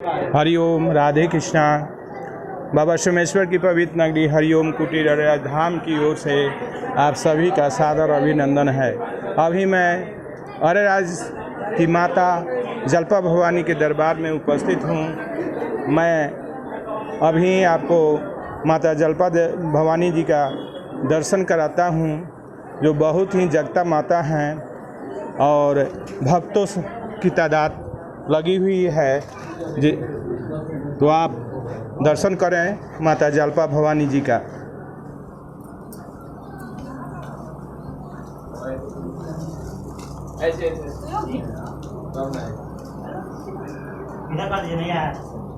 हरिओम, राधे कृष्णा। बाबा सोमेश्वर की पवित्र नगरी हरिओम कुटीर अरेराज धाम की ओर से आप सभी का सादर अभिनंदन है। अभी मैं अरेराज की माता जलपा भवानी के दरबार में उपस्थित हूँ। मैं अभी आपको माता जलपा भवानी जी का दर्शन कराता हूँ, जो बहुत ही जगता माता हैं और भक्तों की तादाद लगी हुई है। तो आप दर्शन करें माता जलपा भवानी जी का।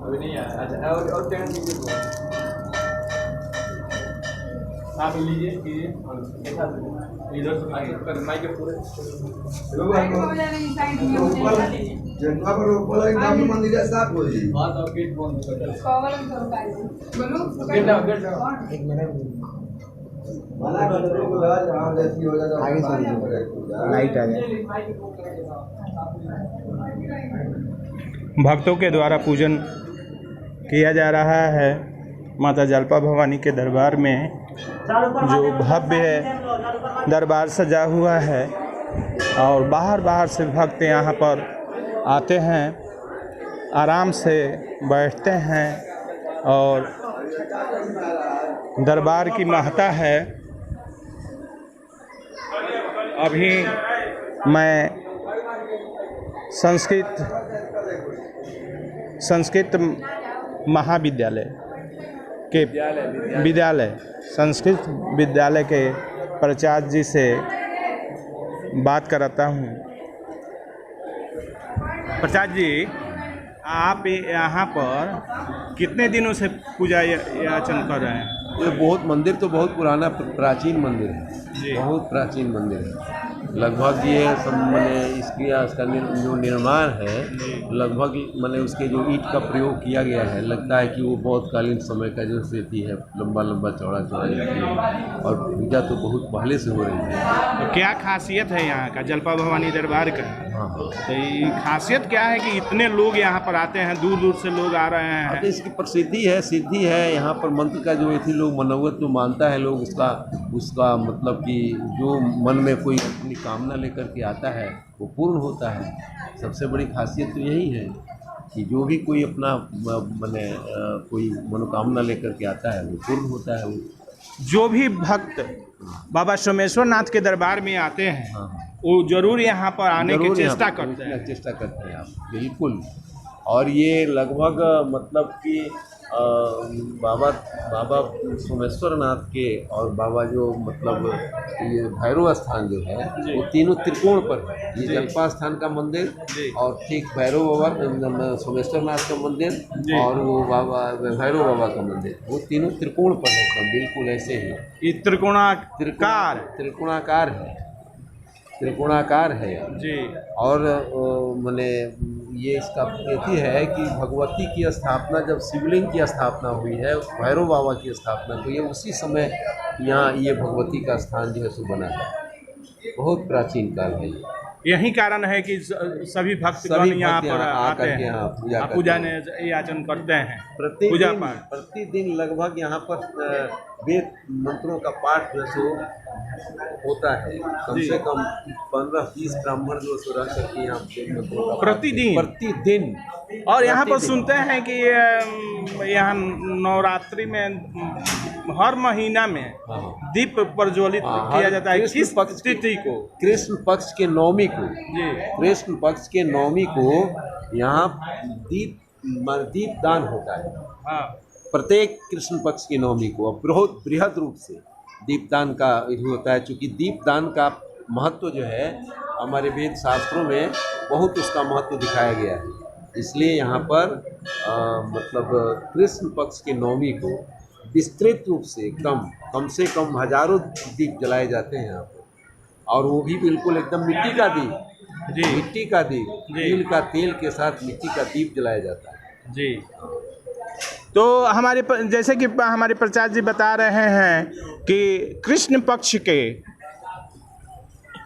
अभी नहीं आया। अच्छा, और क्या कीजिए, आप लीजिए इधर से आगे कर माइक के पूरे जनता पर ऊपर एक नाम मंदिर है साफ हो जी। हां तो गेट बंद कर दो। एक मिनट मना कर दो को लगा जहां जैसी हो जाए आगे चल लाइट आ जाए। भक्तों के द्वारा पूजन किया जा रहा है माता जलपा भवानी के दरबार में। जो भव्य दरबार सजा हुआ है और बाहर से भक्त यहाँ पर आते हैं, आराम से बैठते हैं और दरबार की महत्ता है। अभी मैं संस्कृत महाविद्यालय के संस्कृत विद्यालय के प्राचार्य जी से बात कराता हूँ। प्राचार्य जी, आप यहाँ पर कितने दिनों से पूजा याचन कर रहे हैं? ये बहुत मंदिर तो बहुत पुराना प्राचीन मंदिर है, बहुत प्राचीन मंदिर है। लगभग ये सब मैंने इसका जो निर्माण है, लगभग मैंने उसके जो ईंट का प्रयोग किया गया है, लगता है कि वो बहुत कालीन समय का जो स्थिति है, लंबा चौड़ा है और पूजा तो बहुत पहले से हो रही है। तो क्या खासियत है यहाँ का जलपा भवानी दरबार का? हाँ, तो ये खासियत क्या है कि इतने लोग यहाँ पर आते हैं, दूर दूर से लोग आ रहे हैं? तो इसकी प्रसिद्धि है, सिद्धि है। यहाँ पर मंत्र का जो ऐसी लोग मनोवत जो मानता है लोग, उसका मतलब कि जो मन में कोई अपनी कामना लेकर के आता है वो पूर्ण होता है। सबसे बड़ी खासियत तो यही है कि जो भी कोई अपना माने कोई मनोकामना लेकर के आता है वो पूर्ण होता है। जो भी भक्त बाबा सोमेश्वर नाथ के दरबार में आते हैं, हाँ, वो जरूर यहाँ पर आने की चेष्टा करते हैं। चेष्टा करते हैं आप, बिल्कुल। और ये लगभग मतलब कि बाबा सोमेश्वर नाथ के और बाबा जो मतलब ये भैरव स्थान जो है वो तीनों त्रिकोण पर है। ये जलपा स्थान का मंदिर और ठीक भैरव बाबा सोमेश्वर नाथ का मंदिर और वो बाबा भैरव बाबा का मंदिर, वो तीनों त्रिकोण पर है, बिल्कुल ऐसे ही। ये त्रिकोणाकार है जी। और मैंने ये इसका प्रतीति है कि भगवती की स्थापना, जब शिवलिंग की स्थापना हुई है, भैरव बाबा की स्थापना हुई है, उसी समय यहाँ ये भगवती का स्थान जो है सो बना है। बहुत प्राचीन काल है ये। यही कारण है कि सभी भक्तगण यहाँ पर आते हैं, पूजा याचन करते हैं, पूजा पाठ प्रतिदिन लगभग यहाँ पर वेद मंत्रों का पाठ जो सो होता है। कम से कम 15-20 ब्राह्मण जो सो रह करके यहाँ मंत्रों का प्रतिदिन। और यहाँ पर सुनते हैं कि यहाँ नवरात्रि में हर महीना में दीप प्रज्वलित किया जाता है। किस तिथि को? कृष्ण पक्ष के नवमी को। कृष्ण पक्ष के नवमी को यहाँ दीपदान होता है। हाँ। प्रत्येक कृष्ण पक्ष की नवमी को बहुत बृहद रूप से दीपदान का विधि होता है। चूँकि दीपदान का महत्व जो है हमारे वेद शास्त्रों में बहुत उसका महत्व दिखाया गया है, इसलिए यहाँ पर मतलब कृष्ण पक्ष के नवमी को विस्तृत रूप से कम से कम हजारों दीप जलाए जाते हैं यहाँ पर। और वो भी बिल्कुल एकदम मिट्टी का दीप, मिट्टी का दीप, तिल का तेल के साथ मिट्टी का दीप जलाया जाता है जी। तो जैसे कि हमारे प्राचार्य जी बता रहे हैं कि कृष्ण पक्ष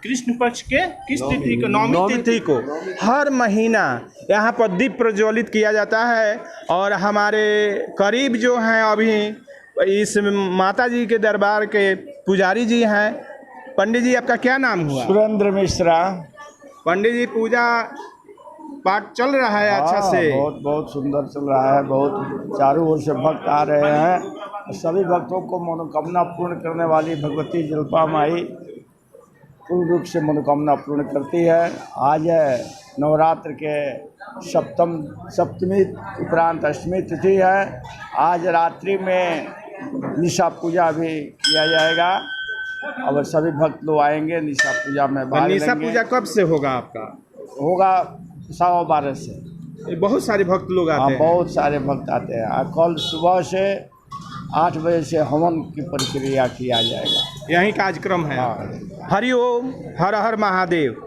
कृष्ण पक्ष के किस तिथि को, नौमी नौमी तिथि को हर महीना यहाँ पर दीप प्रज्वलित किया जाता है। और हमारे करीब जो हैं अभी इस माता जी के दरबार के पुजारी जी हैं। पंडित जी आपका क्या नाम हुआ? सुरेंद्र मिश्रा। पंडित जी पूजा पाठ चल रहा है अच्छा हाँ, से? बहुत बहुत सुंदर चल रहा है। बहुत चारों ओर से भक्त आ रहे हैं। सभी भक्तों को मनोकामना पूर्ण करने वाली भगवती जलपा माई पूर्ण रूप से मनोकामना पूर्ण करती है। आज नवरात्र के सप्तमी उपरांत अष्टमी तिथि है। आज रात्रि में निशा पूजा भी किया जाएगा और सभी भक्त लोग आएंगे निशा पूजा में भाग निशा लेंगे। पूजा कब से होगा आपका? होगा 12:15 से। बहुत सारे भक्त लोग हाँ, आते हैं। बहुत सारे भक्त आते हैं। और कल सुबह से 8 बजे से हवन की प्रक्रिया किया जाएगा। यही कार्यक्रम है। हाँ। हरि ओम, हर हर महादेव।